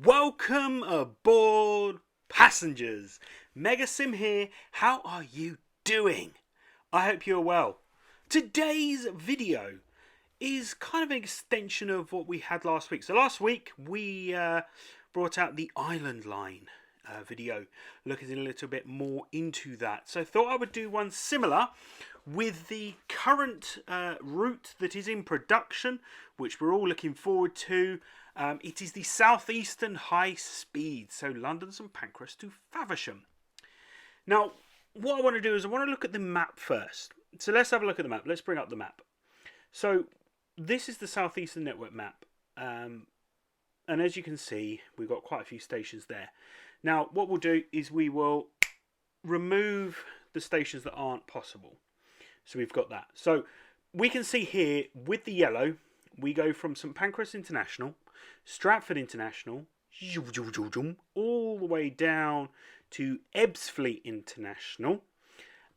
Welcome aboard, passengers. Megasim here. How are you doing? I hope you're well. Today's video is kind of an extension of what we had last week. So last week we brought out the Island Line video, looking a little bit more into that. So I thought I would do one similar with the current route that is in production, which we're all looking forward to. It is the Southeastern High Speed, so London St Pancras to Faversham. Now, what I want to do is I want to look at the map first. So let's have a look at the map. Let's bring up the map. So this is the Southeastern Network map. And as you can see, we've got quite a few stations there. Now, what we'll do is we will remove the stations that aren't possible. So we've got that. So we can see here with the yellow, we go from St Pancras International, Stratford International, all the way down to Ebbsfleet International,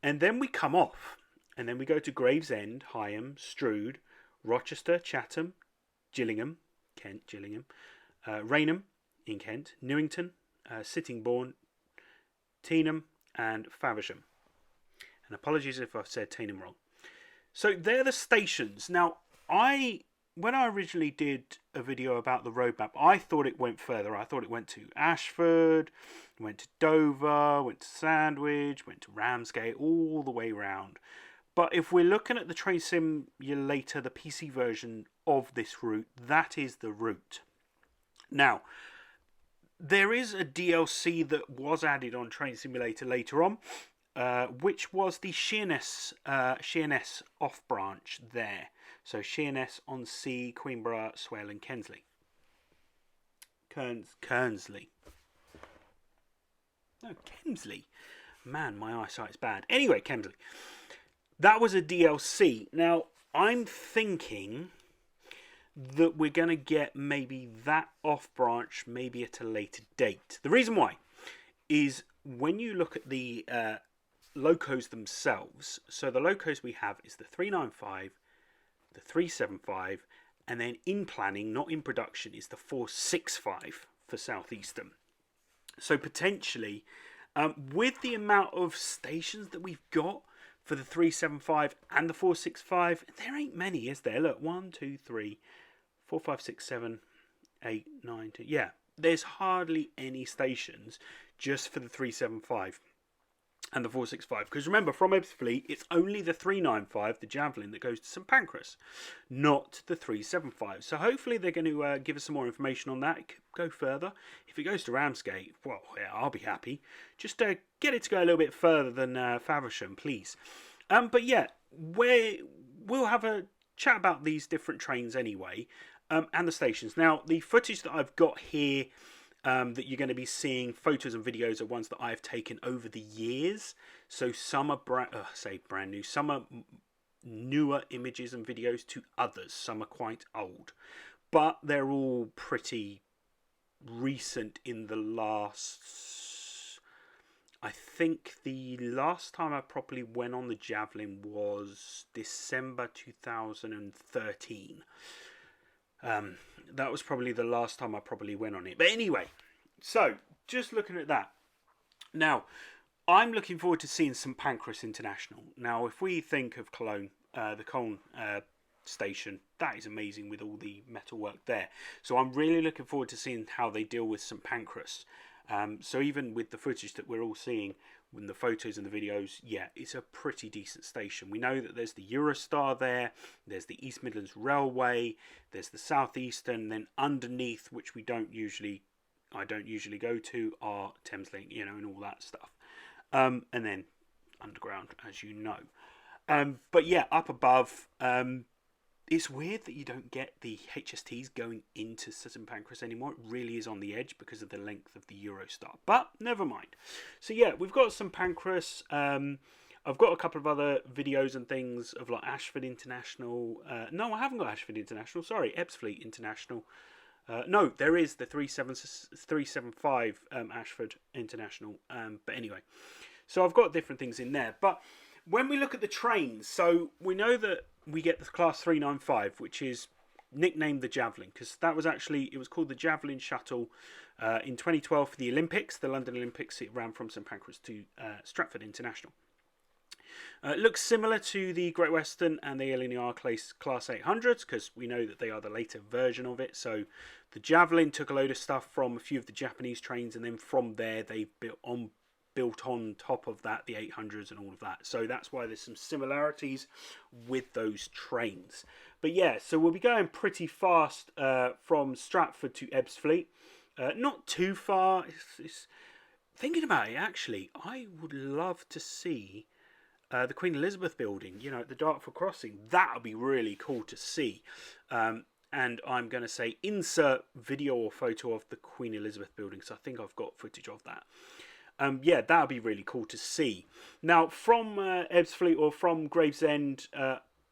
and then we come off, and then we go to Gravesend, Higham, Strood, Rochester, Chatham, Gillingham, Kent, Rainham in Kent, Newington, Sittingbourne, Teenham, and Faversham. And apologies if I've said Teenham wrong. So they're the stations. Now, when I originally did a video about the road map, I thought it went further. I thought it went to Ashford, went to Dover, went to Sandwich, went to Ramsgate, all the way round. But if we're looking at the Train Simulator, the PC version of this route, that is the route. Now, there is a DLC that was added on Train Simulator later on, which was the Sheerness off branch there. So Sheerness on Sea, Queenborough, Swale and Kernsley. Kernsley. No, Kemsley. Man, my eyesight's bad. Anyway, Kemsley. That was a DLC. Now, I'm thinking that we're going to get maybe that off branch maybe at a later date. The reason why is when you look at the locos themselves, so the locos we have is the 395, the 375, and then in planning, not in production, is the 465 for Southeastern. So potentially, with the amount of stations that we've got for the 375 and the 465, there ain't many, is there? Look, 1, 2, 3, 4, 5, 6, 7, 8, 9, 10. Yeah, there's hardly any stations just for the 375 and the 465. Because remember, from Ebbsfleet, it's only the 395, the Javelin, that goes to St Pancras, not the 375. So hopefully they're going to give us some more information on that. It could go further. If it goes to Ramsgate, well, yeah, I'll be happy. Just get it to go a little bit further than Faversham, please. But yeah, we'll have a chat about these different trains anyway, and the stations. Now, the footage that I've got here, that you're going to be seeing, photos and videos, are ones that I've taken over the years. So some are brand new, some are newer images and videos to others. Some are quite old, but they're all pretty recent in the last... I think the last time I properly went on the Javelin was December 2013. That was probably the last time I probably went on it. But anyway, so just looking at that. Now, I'm looking forward to seeing St Pancras International. Now, if we think of Cologne, the Cologne station, that is amazing with all the metalwork there. So I'm really looking forward to seeing how they deal with St Pancras. So even with the footage that we're all seeing, with the photos and the videos, yeah, it's a pretty decent station. We know that there's the Eurostar there, there's the East Midlands Railway, there's the Southeastern, then underneath, which I don't usually go to, are Thameslink, and all that stuff. And then underground, as you know. But yeah, up above, it's weird that you don't get the HSTs going into St Pancras anymore. It really is on the edge because of the length of the Eurostar. But never mind. So yeah, we've got St Pancras. I've got a couple of other videos and things of like Ashford International. No, I haven't got Ashford International. Sorry, Ebbsfleet International. No, there is the 375 Ashford International. But anyway, so I've got different things in there. But when we look at the trains, so we know that we get the class 395, which is nicknamed the Javelin, because that was actually, it was called the Javelin Shuttle in 2012 for the Olympics, the London Olympics. It ran from St Pancras to Stratford International. It looks similar to the Great Western and the LNER Class 800s, because we know that they are the later version of it. So the Javelin took a load of stuff from a few of the Japanese trains, and then from there they built on top of that the 800s and all of that. So that's why there's some similarities with those trains. But yeah, so we'll be going pretty fast from Stratford to Ebbsfleet. Not too far. Thinking about it, actually, I would love to see the Queen Elizabeth building, you know, at the Dartford crossing. That would be really cool to see. And I'm going to say insert video or photo of the Queen Elizabeth building, so I think I've got footage of that. Yeah, that would be really cool to see. Now, from Ebbsfleet or from Gravesend,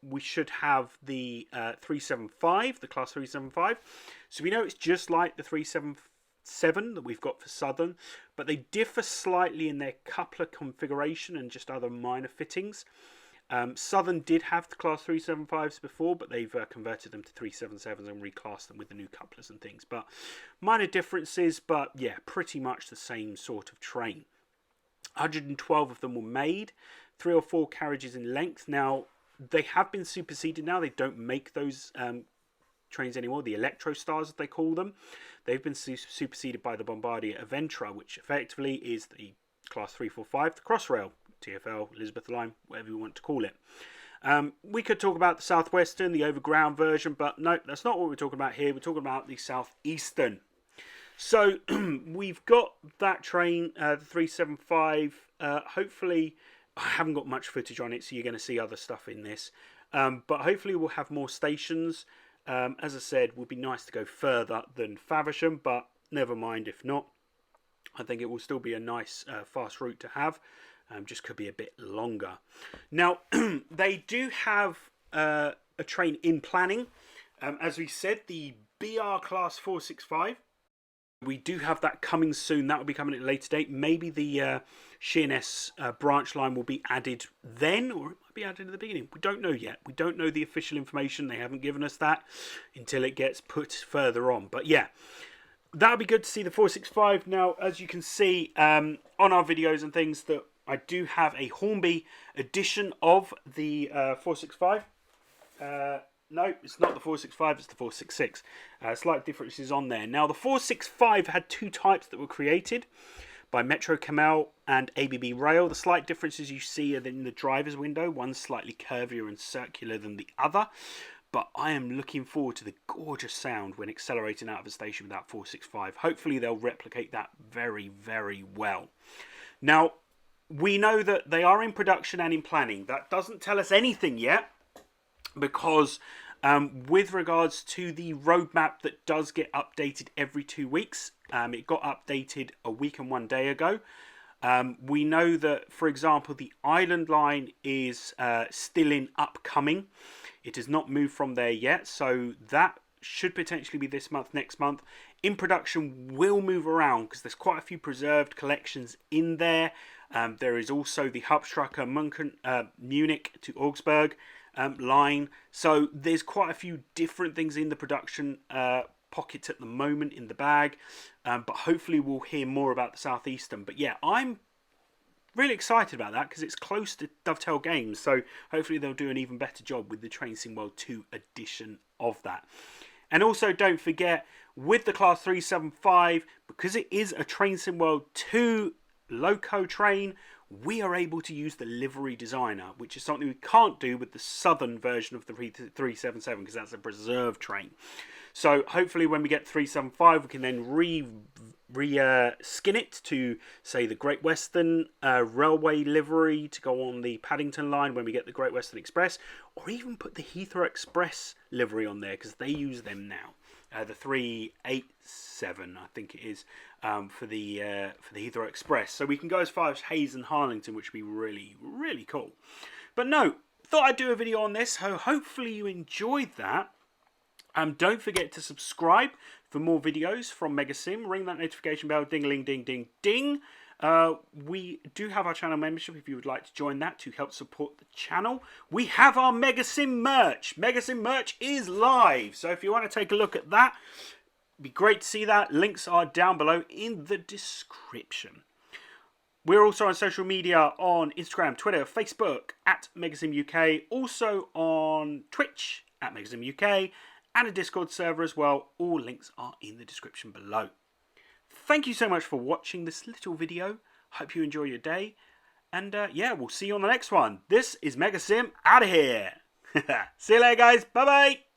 we should have the 375, the Class 375. So we know it's just like the 377 that we've got for Southern, but they differ slightly in their coupler configuration and just other minor fittings. Southern did have the Class 375s before, but they've converted them to 377s and reclassed them with the new couplers and things. But minor differences, but yeah, pretty much the same sort of train. 112 of them were made, 3 or 4 carriages in length. Now, they have been superseded now. They don't make those trains anymore, the Electro Stars as they call them. They've been superseded by the Bombardier Aventra, which effectively is the Class 345, the Crossrail, TfL, Elizabeth Line, whatever you want to call it. We could talk about the Southwestern, the overground version, but no, that's not what we're talking about here. We're talking about the Southeastern. So we've got that train, the 375. Hopefully, I haven't got much footage on it, so you're going to see other stuff in this. But hopefully we'll have more stations. As I said, it would be nice to go further than Faversham, but never mind if not. I think it will still be a nice fast route to have. Just could be a bit longer. Now, they do have a train in planning. As we said, the BR Class 465. We do have that coming soon. That will be coming at a later date. Maybe the Sheerness branch line will be added then, or it might be added at the beginning. We don't know yet. We don't know the official information. They haven't given us that until it gets put further on. But yeah, that would be good to see the 465. Now, as you can see on our videos and things, that I do have a Hornby edition of the 465. No, it's not the 465, it's the 466. Slight differences on there. Now, the 465 had 2 types that were created by Metro Camel and ABB Rail. The slight differences you see are in the driver's window. One's slightly curvier and circular than the other. But I am looking forward to the gorgeous sound when accelerating out of a station with that 465. Hopefully, they'll replicate that very, very well. Now, we know that they are in production and in planning. That doesn't tell us anything yet, because with regards to the roadmap that does get updated every 2 weeks, it got updated a week and 1 day ago. We know that, for example, the Island line is still in upcoming. It has not moved from there yet, so that should potentially be this month, next month. In production will move around because there's quite a few preserved collections in there. There is also the Hubstrucker Munich to Augsburg line. So there's quite a few different things in the production pockets at the moment in the bag. But hopefully we'll hear more about the Southeastern. But yeah, I'm really excited about that because it's close to Dovetail Games. So hopefully they'll do an even better job with the Train Sim World 2 edition of that. And also don't forget, with the Class 375, because it is a Train Sim World 2 loco train, we are able to use the livery designer, which is something we can't do with the Southern version of the 377 because that's a preserved train. So hopefully when we get 375, we can then skin it to, say, the Great Western Railway livery to go on the Paddington line when we get the Great Western Express, or even put the Heathrow Express livery on there because they use them now. The 387, I think it is, for the Heathrow Express. So we can go as far as Hayes and Harlington, which would be really, really cool. But no, thought I'd do a video on this, so hopefully you enjoyed that. Don't forget to subscribe for more videos from Mega Sim. Ring that notification bell, ding-a-ling, ding-ding-ding. We do have our channel membership if you would like to join that to help support the channel. We have our Megasim merch. Megasim merch is live, so if you want to take a look at that, it'd be great to see that. Links are down below in the description. We're also on social media on Instagram, Twitter, Facebook at MegasimUK, also on Twitch at MegasimUK, and a Discord server as well. All links are in the description below. Thank you so much for watching this little video. Hope you enjoy your day. And yeah, we'll see you on the next one. This is Megasim out of here. See you later, guys. Bye-bye.